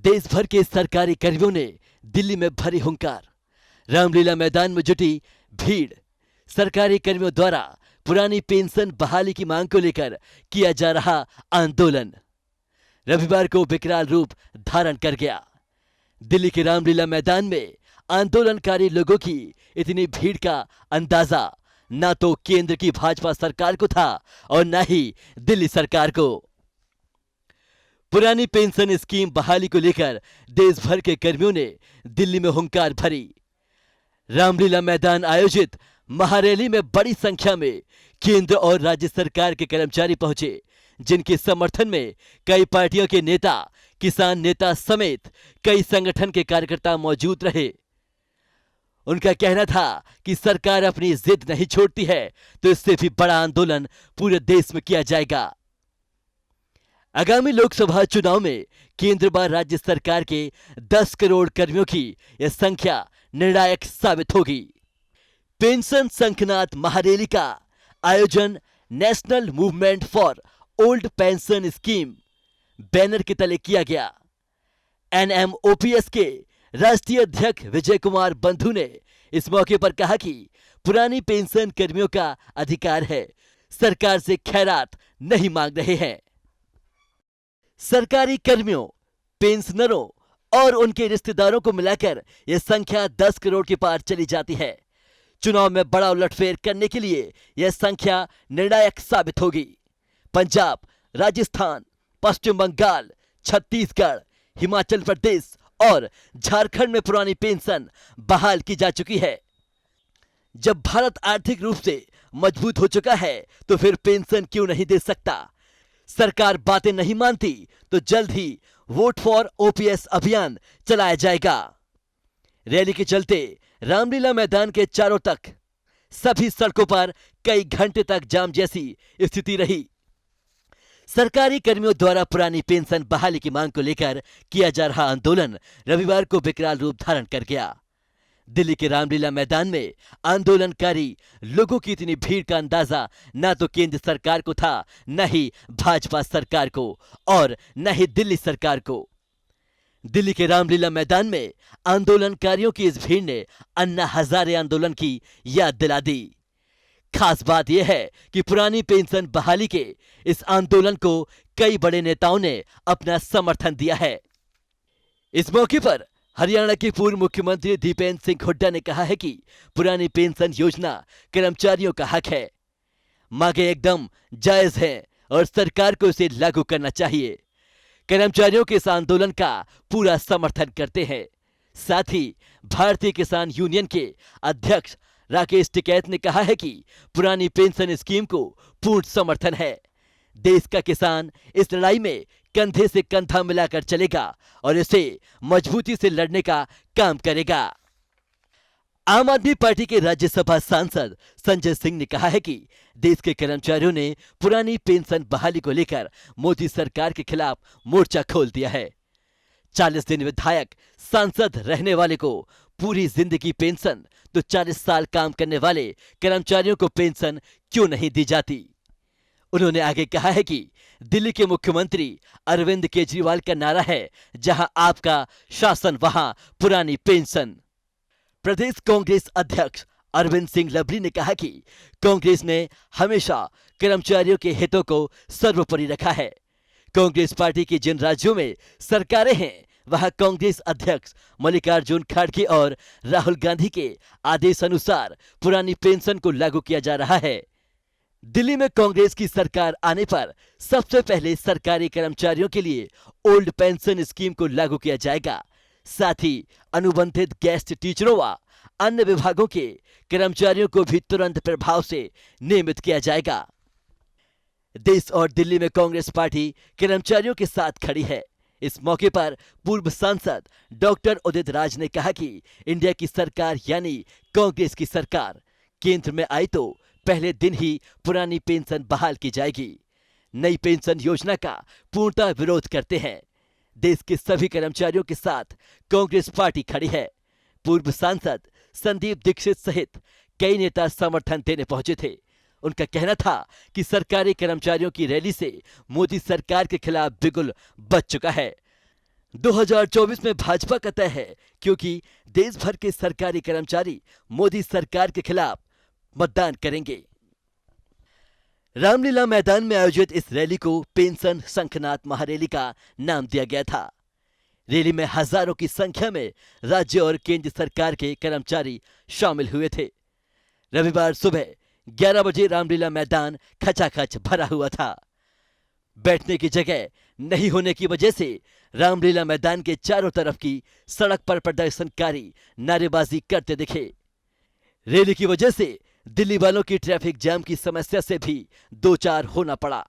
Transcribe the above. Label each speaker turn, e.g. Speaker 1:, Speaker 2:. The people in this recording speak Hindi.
Speaker 1: देश भर के सरकारी कर्मियों ने दिल्ली में भरी हुंकार। रामलीला मैदान में जुटी भीड़। सरकारी कर्मियों द्वारा पुरानी पेंशन बहाली की मांग को लेकर किया जा रहा आंदोलन रविवार को विकराल रूप धारण कर गया। दिल्ली के रामलीला मैदान में आंदोलनकारी लोगों की इतनी भीड़ का अंदाजा ना तो केंद्र की भाजपा सरकार को था और ना ही दिल्ली सरकार को। पुरानी पेंशन स्कीम बहाली को लेकर देश भर के कर्मियों ने दिल्ली में हुंकार भरी। रामलीला मैदान आयोजित महारैली में बड़ी संख्या में केंद्र और राज्य सरकार के कर्मचारी पहुंचे, जिनके समर्थन में कई पार्टियों के नेता, किसान नेता समेत कई संगठन के कार्यकर्ता मौजूद रहे। उनका कहना था कि सरकार अपनी जिद नहीं छोड़ती है तो इससे भी बड़ा आंदोलन पूरे देश में किया जाएगा। आगामी लोकसभा चुनाव में केंद्र व राज्य सरकार के 10 करोड़ कर्मियों की यह संख्या निर्णायक साबित होगी। पेंशन संघनाथ महारैली का आयोजन national movement for old pension scheme banner के तले किया गया। एनएमओपीएस के राष्ट्रीय अध्यक्ष विजय कुमार बंधु ने इस मौके पर कहा कि पुरानी पेंशन कर्मियों का अधिकार है, सरकार से खैरात नहीं मांग रहे हैं। सरकारी कर्मियों, पेंशनरों और उनके रिश्तेदारों को मिलाकर यह संख्या 10 करोड़ के पार चली जाती है। चुनाव में बड़ा उलटफेर करने के लिए यह संख्या निर्णायक साबित होगी। पंजाब, राजस्थान, पश्चिम बंगाल, छत्तीसगढ़, हिमाचल प्रदेश और झारखंड में पुरानी पेंशन बहाल की जा चुकी है। जब भारत आर्थिक रूप से मजबूत हो चुका है तो फिर पेंशन क्यों नहीं दे सकता? सरकार बातें नहीं मानती तो जल्द ही वोट फॉर ओपीएस अभियान चलाया जाएगा। रैली के चलते रामलीला मैदान के चारों तक सभी सड़कों पर कई घंटे तक जाम जैसी स्थिति रही। सरकारी कर्मियों द्वारा पुरानी पेंशन बहाली की मांग को लेकर किया जा रहा आंदोलन रविवार को विकराल रूप धारण कर गया। दिल्ली के रामलीला मैदान में आंदोलनकारी लोगों की इतनी भीड़ का अंदाजा न तो केंद्र सरकार को था, न ही भाजपा सरकार को और न ही दिल्ली सरकार को। दिल्ली के रामलीला मैदान में आंदोलनकारियों की इस भीड़ ने अन्ना हजारे आंदोलन की याद दिला दी। खास बात यह है कि पुरानी पेंशन बहाली के इस आंदोलन को कई बड़े नेताओं ने अपना समर्थन दिया है। इस मौके पर हरियाणा के पूर्व मुख्यमंत्री दीपेंद्र सिंह हुड्डा ने कहा है कि पुरानी पेंशन योजना कर्मचारियों का हक है, मांगे एकदम जायज है और सरकार को इसे लागू करना चाहिए। कर्मचारियों के इस आंदोलन का पूरा समर्थन करते हैं। साथ ही भारतीय किसान यूनियन के अध्यक्ष राकेश टिकैत ने कहा है कि पुरानी पेंशन स्कीम को पूर्ण समर्थन है। देश का किसान इस लड़ाई में कंधे से कंधा मिलाकर चलेगा और इसे मजबूती से लड़ने का काम करेगा। आम आदमी पार्टी के राज्यसभा सांसद संजय सिंह ने कहा है कि देश के कर्मचारियों ने पुरानी पेंशन बहाली को लेकर मोदी सरकार के खिलाफ मोर्चा खोल दिया है। 40 दिन विधायक सांसद रहने वाले को पूरी जिंदगी पेंशन तो 40 साल काम करने वाले कर्मचारियों को पेंशन क्यों नहीं दी जाती? उन्होंने आगे कहा है कि दिल्ली के मुख्यमंत्री अरविंद केजरीवाल का नारा है, जहां आपका शासन वहां पुरानी पेंशन। प्रदेश कांग्रेस अध्यक्ष अरविंद सिंह लवली ने कहा कि कांग्रेस ने हमेशा कर्मचारियों के हितों को सर्वोपरि रखा है। कांग्रेस पार्टी की जिन राज्यों में सरकारें हैं वहां कांग्रेस अध्यक्ष मल्लिकार्जुन खड़गे और राहुल गांधी के आदेश अनुसार पुरानी पेंशन को लागू किया जा रहा है। दिल्ली में कांग्रेस की सरकार आने पर सबसे पहले सरकारी कर्मचारियों के लिए ओल्ड पेंशन स्कीम को लागू किया जाएगा। साथ ही अनुबंधित गेस्ट टीचरों व अन्य विभागों के कर्मचारियों को भी तुरंत प्रभाव से नियमित किया जाएगा। देश और दिल्ली में कांग्रेस पार्टी कर्मचारियों के साथ खड़ी है। इस मौके पर पूर्व सांसद डॉक्टर उदित राज ने कहा कि इंडिया की सरकार यानी कांग्रेस की सरकार केंद्र में आई तो पहले दिन ही पुरानी पेंशन बहाल की जाएगी। नई पेंशन योजना का पूर्णतः विरोध करते हैं। देश के सभी कर्मचारियों के साथ कांग्रेस पार्टी खड़ी है। पूर्व सांसद संदीप दीक्षित सहित कई नेता समर्थन देने पहुंचे थे। उनका कहना था कि सरकारी कर्मचारियों की रैली से मोदी सरकार के खिलाफ बिगुल बज चुका है। 2024 में भाजपा का तय है, क्योंकि देश भर के सरकारी कर्मचारी मोदी सरकार के खिलाफ मतदान करेंगे। रामलीला मैदान में आयोजित इस रैली को पेंशन शंखनाद महारैली का नाम दिया गया था। रैली में हजारों की संख्या में राज्य और केंद्र सरकार के कर्मचारी शामिल हुए थे। रविवार सुबह 11 बजे रामलीला मैदान खचाखच भरा हुआ था। बैठने की जगह नहीं होने की वजह से रामलीला मैदान के चारों तरफ की सड़क पर प्रदर्शनकारी नारेबाजी करते दिखे। रैली की वजह से दिल्ली वालों की ट्रैफिक जाम की समस्या से भी दो चार होना पड़ा।